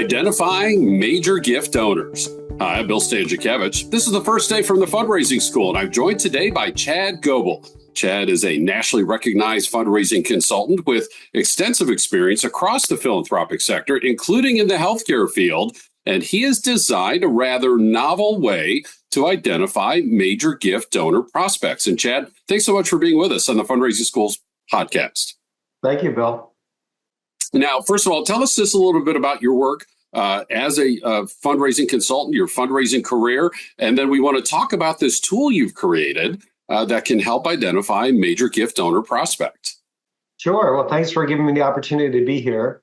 Identifying major gift donors. Hi, I'm Bill Stanczykiewicz. This is the first day from the fundraising school, and I'm joined today by Chad Gobel. Chad is a nationally recognized fundraising consultant with extensive experience across the philanthropic sector, including in the healthcare field, and he has designed a rather novel way to identify major gift donor prospects. And Chad, thanks so much for being with us on the Fundraising Schools podcast. Thank you, Bill. Now, first of all, tell us just a little bit about your work as a fundraising consultant, your fundraising career, and then we want to talk about this tool you've created that can help identify major gift donor prospects. Sure. Well, thanks for giving me the opportunity to be here.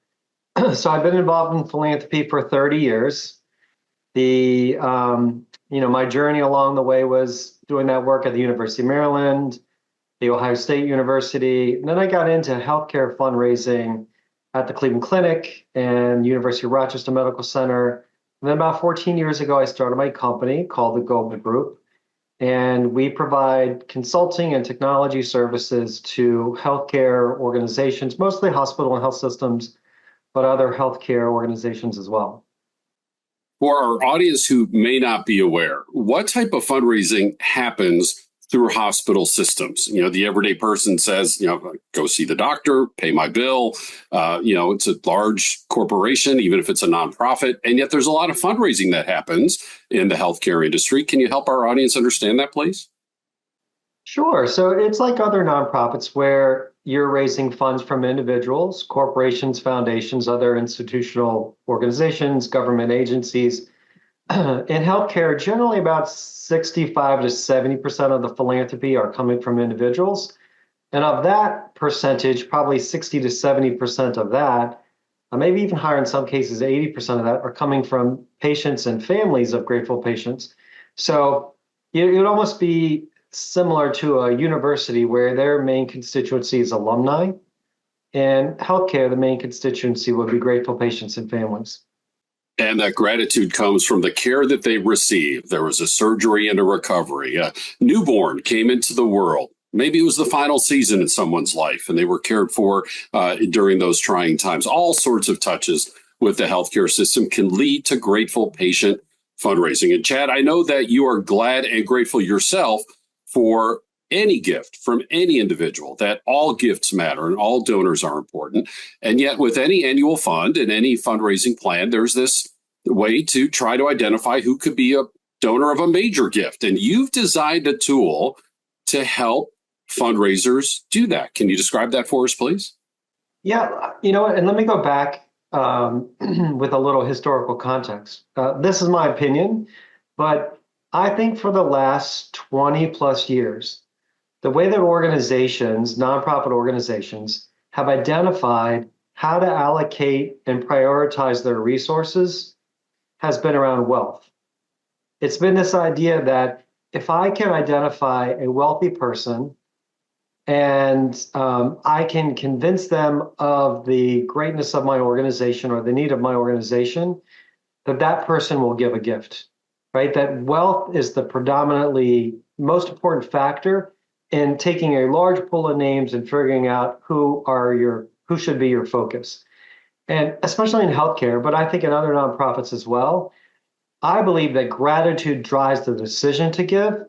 So I've been involved in philanthropy for 30 years. My journey along the way was doing that work at the University of Maryland, the Ohio State University, and then I got into healthcare fundraising at the Cleveland Clinic and University of Rochester Medical Center. And then about 14 years ago, I started my company called the Gobel Group. And we provide consulting and technology services to healthcare organizations, mostly hospital and health systems, but other healthcare organizations as well. For our audience who may not be aware, what type of fundraising happens through hospital systems? You know, the everyday person says, go see the doctor, pay my bill. It's a large corporation, even if it's a nonprofit. And yet there's a lot of fundraising that happens in the healthcare industry. Can you help our audience understand that, please? Sure. So it's like other nonprofits where you're raising funds from individuals, corporations, foundations, other institutional organizations, government agencies. In healthcare, generally about 65 to 70% of the philanthropy are coming from individuals. And of that percentage, probably 60 to 70% of that, maybe even higher in some cases, 80% of that are coming from patients and families of grateful patients. So it would almost be similar to a university where their main constituency is alumni. And healthcare, the main constituency would be grateful patients and families. And that gratitude comes from the care that they receive. There was a surgery and a recovery. A newborn came into the world. Maybe it was the final season in someone's life, and they were cared for during those trying times. All sorts of touches with the healthcare system can lead to grateful patient fundraising. And Chad, I know that you are glad and grateful yourself for any gift from any individual, that all gifts matter and all donors are important. And yet with any annual fund and any fundraising plan, there's this way to try to identify who could be a donor of a major gift. And you've designed a tool to help fundraisers do that. Can you describe that for us, please? Yeah, and let me go back with a little historical context. This is my opinion, but I think for the last 20 plus years, the way that organizations, nonprofit organizations, have identified how to allocate and prioritize their resources has been around wealth. It's been this idea that if I can identify a wealthy person and I can convince them of the greatness of my organization or the need of my organization, that person will give a gift, right? That wealth is the predominantly most important factor in taking a large pool of names and figuring out who should be your focus. And especially in healthcare, but I think in other nonprofits as well, I believe that gratitude drives the decision to give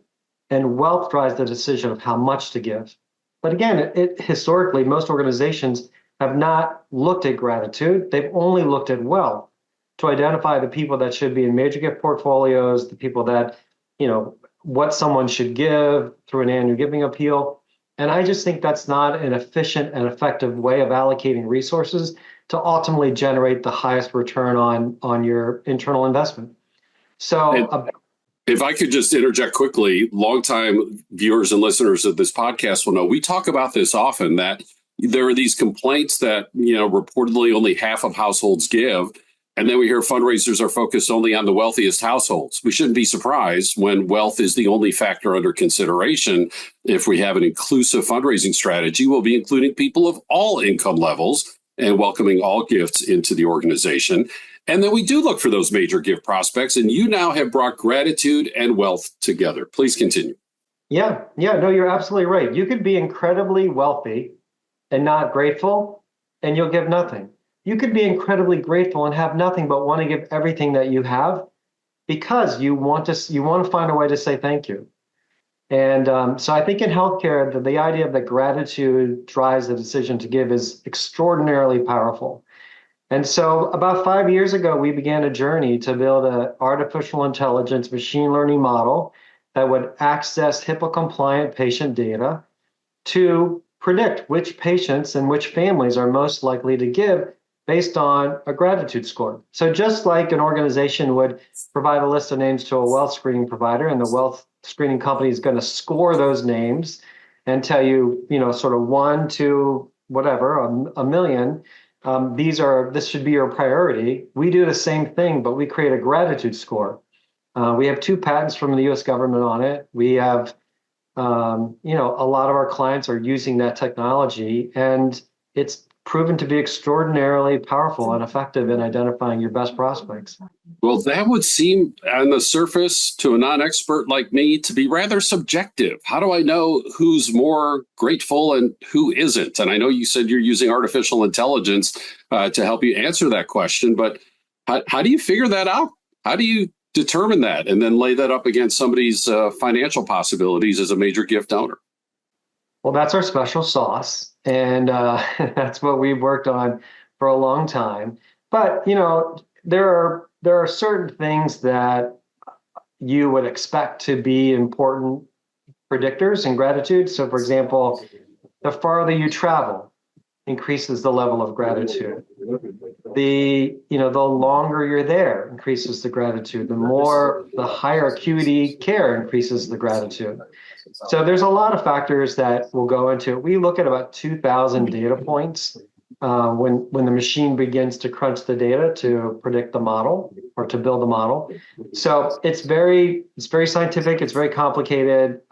and wealth drives the decision of how much to give. But again, historically, most organizations have not looked at gratitude. They've only looked at wealth to identify the people that should be in major gift portfolios, the people that, what someone should give through an annual giving appeal. And I just think that's not an efficient and effective way of allocating resources to ultimately generate the highest return on your internal investment. So if I could just interject quickly, longtime viewers and listeners of this podcast will know we talk about this often, that there are these complaints that, reportedly only half of households give. And then we hear fundraisers are focused only on the wealthiest households. We shouldn't be surprised when wealth is the only factor under consideration. If we have an inclusive fundraising strategy, we'll be including people of all income levels and welcoming all gifts into the organization. And then we do look for those major gift prospects. And you now have brought gratitude and wealth together. Please continue. Yeah, no, you're absolutely right. You could be incredibly wealthy and not grateful, and you'll give nothing. you could be incredibly grateful and have nothing but want to give everything that you have because you want to find a way to say thank you. And so I think in healthcare, the idea that gratitude drives the decision to give is extraordinarily powerful. And so about 5 years ago, we began a journey to build an artificial intelligence machine learning model that would access HIPAA compliant patient data to predict which patients and which families are most likely to give based on a gratitude score. So just like an organization would provide a list of names to a wealth screening provider, and the wealth screening company is going to score those names and tell you, sort of 1 to whatever, a million, this should be your priority. We do the same thing, but we create a gratitude score. We have 2 patents from the US government on it. We have, a lot of our clients are using that technology, and it's proven to be extraordinarily powerful and effective in identifying your best prospects. Well, that would seem on the surface to a non-expert like me to be rather subjective. How do I know who's more grateful and who isn't? And I know you said you're using artificial intelligence to help you answer that question, but how do you figure that out? How do you determine that and then lay that up against somebody's financial possibilities as a major gift donor? Well, that's our special sauce, and that's what we've worked on for a long time. But there are certain things that you would expect to be important predictors in gratitude. So, for example, the farther you travel increases the level of gratitude. The longer you're there increases the gratitude. The higher acuity care increases the gratitude. So there's a lot of factors that will go into it. We look at about 2,000 data points when the machine begins to crunch the data to predict the model or to build the model. So it's very scientific. It's very complicated.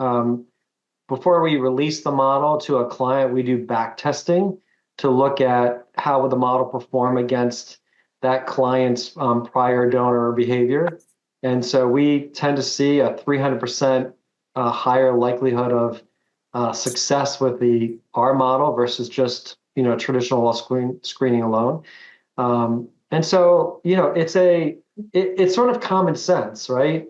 Before we release the model to a client, we do back testing to look at how would the model perform against that client's prior donor behavior. And so we tend to see a 300% higher likelihood of success with our model versus just traditional wealth screening alone. And so it's sort of common sense, right?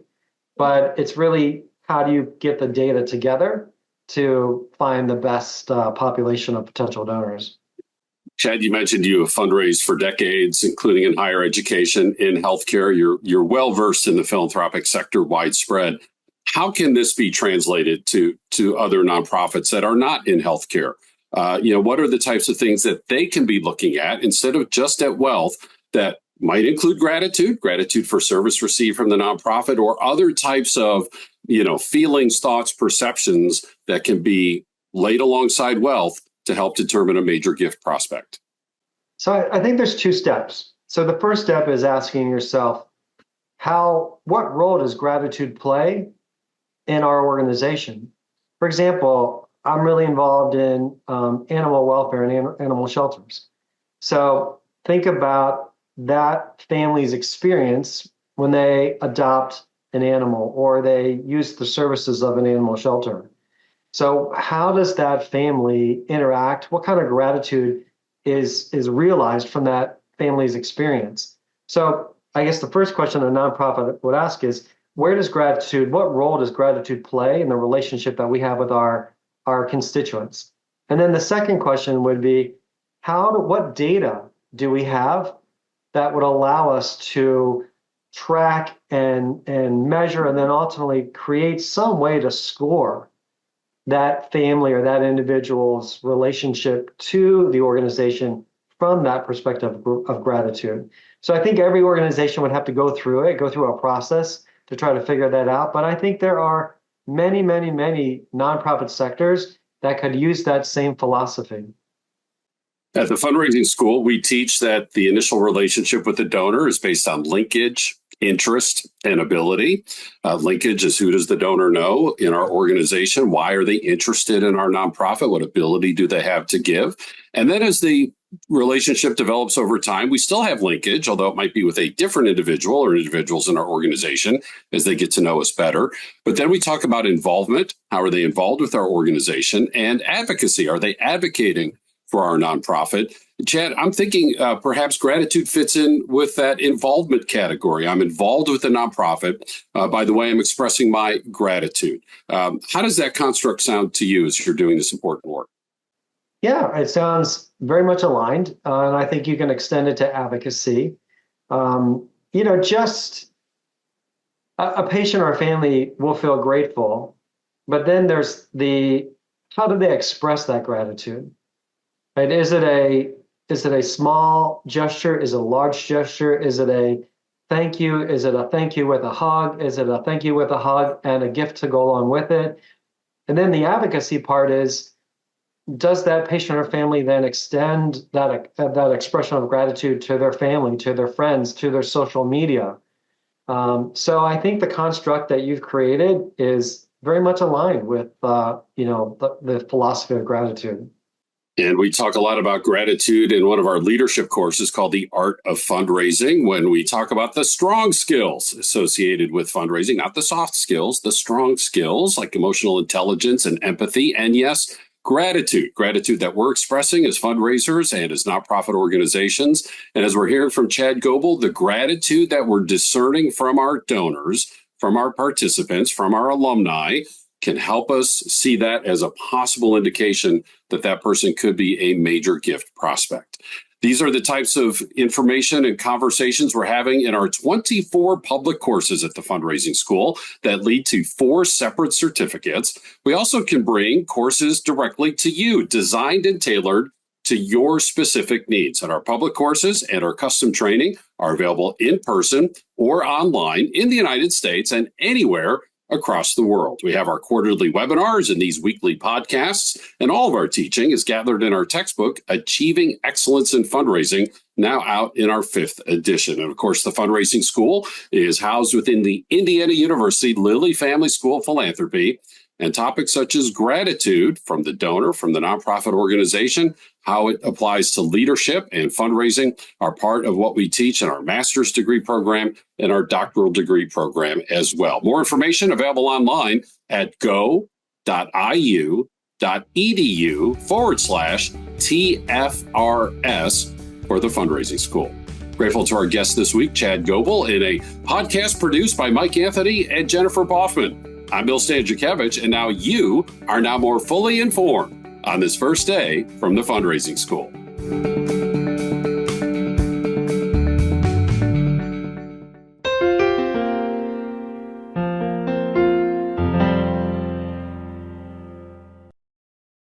But it's really how do you get the data together to find the best population of potential donors. Chad, you mentioned you have fundraised for decades, including in higher education, in healthcare. You're well versed in the philanthropic sector, widespread. How can this be translated to other nonprofits that are not in healthcare? What are the types of things that they can be looking at instead of just at wealth that might include gratitude for service received from the nonprofit, or other types of, feelings, thoughts, perceptions that can be laid alongside wealth to help determine a major gift prospect? So I think there's 2 steps. So the first step is asking yourself, what role does gratitude play in our organization? For example, I'm really involved in animal welfare and animal shelters. So think about that family's experience when they adopt an animal or they use the services of an animal shelter. So how does that family interact? What kind of gratitude is realized from that family's experience? So I guess the first question a nonprofit would ask is, what role does gratitude play in the relationship that we have with our constituents? And then the second question would be, what data do we have that would allow us to track and measure and then ultimately create some way to score that family or that individual's relationship to the organization from that perspective of gratitude? So I think every organization would have to go through a process to try to figure that out. But I think there are many, many, many nonprofit sectors that could use that same philosophy. At the fundraising school, we teach that the initial relationship with the donor is based on linkage, interest, and ability. Linkage is, who does the donor know in our organization? Why are they interested in our nonprofit? What ability do they have to give? And then as the relationship develops over time, we still have linkage, although it might be with a different individual or individuals in our organization as they get to know us better. But then we talk about involvement. How are they involved with our organization? And advocacy. Are they advocating for our nonprofit. Chad, I'm thinking perhaps gratitude fits in with that involvement category. I'm involved with the nonprofit. By the way, I'm expressing my gratitude. How does that construct sound to you as you're doing this important work? Yeah, it sounds very much aligned. And I think you can extend it to advocacy. Just a patient or a family will feel grateful, but then there's how do they express that gratitude? Right? Is it a small gesture? Is it a large gesture? Is it a thank you? Is it a thank you with a hug? Is it a thank you with a hug and a gift to go along with it? And then the advocacy part is, does that patient or family then extend that expression of gratitude to their family, to their friends, to their social media? So I think the construct that you've created is very much aligned with the philosophy of gratitude. And we talk a lot about gratitude in one of our leadership courses called The Art of Fundraising, when we talk about the strong skills associated with fundraising, not the soft skills, the strong skills like emotional intelligence and empathy. And yes, gratitude that we're expressing as fundraisers and as nonprofit organizations. And as we're hearing from Chad Gobel, the gratitude that we're discerning from our donors, from our participants, from our alumni, can help us see that as a possible indication that that person could be a major gift prospect. These are the types of information and conversations we're having in our 24 public courses at the Fundraising School that lead to 4 separate certificates. We also can bring courses directly to you, designed and tailored to your specific needs. And our public courses and our custom training are available in person or online in the United States and anywhere across the world. We have our quarterly webinars and these weekly podcasts, and all of our teaching is gathered in our textbook, Achieving Excellence in Fundraising, now out in our 5th edition. And of course, the Fundraising School is housed within the Indiana University Lilly Family School of Philanthropy, and topics such as gratitude from the donor, from the nonprofit organization, how it applies to leadership and fundraising are part of what we teach in our master's degree program and our doctoral degree program as well. More information available online at go.iu.edu/TFRS for the Fundraising School. Grateful to our guest this week, Chad Gobel, in a podcast produced by Mike Anthony and Jennifer Boffman. I'm Bill Stanczykiewicz, and now you are more fully informed on this first day from the Fundraising School.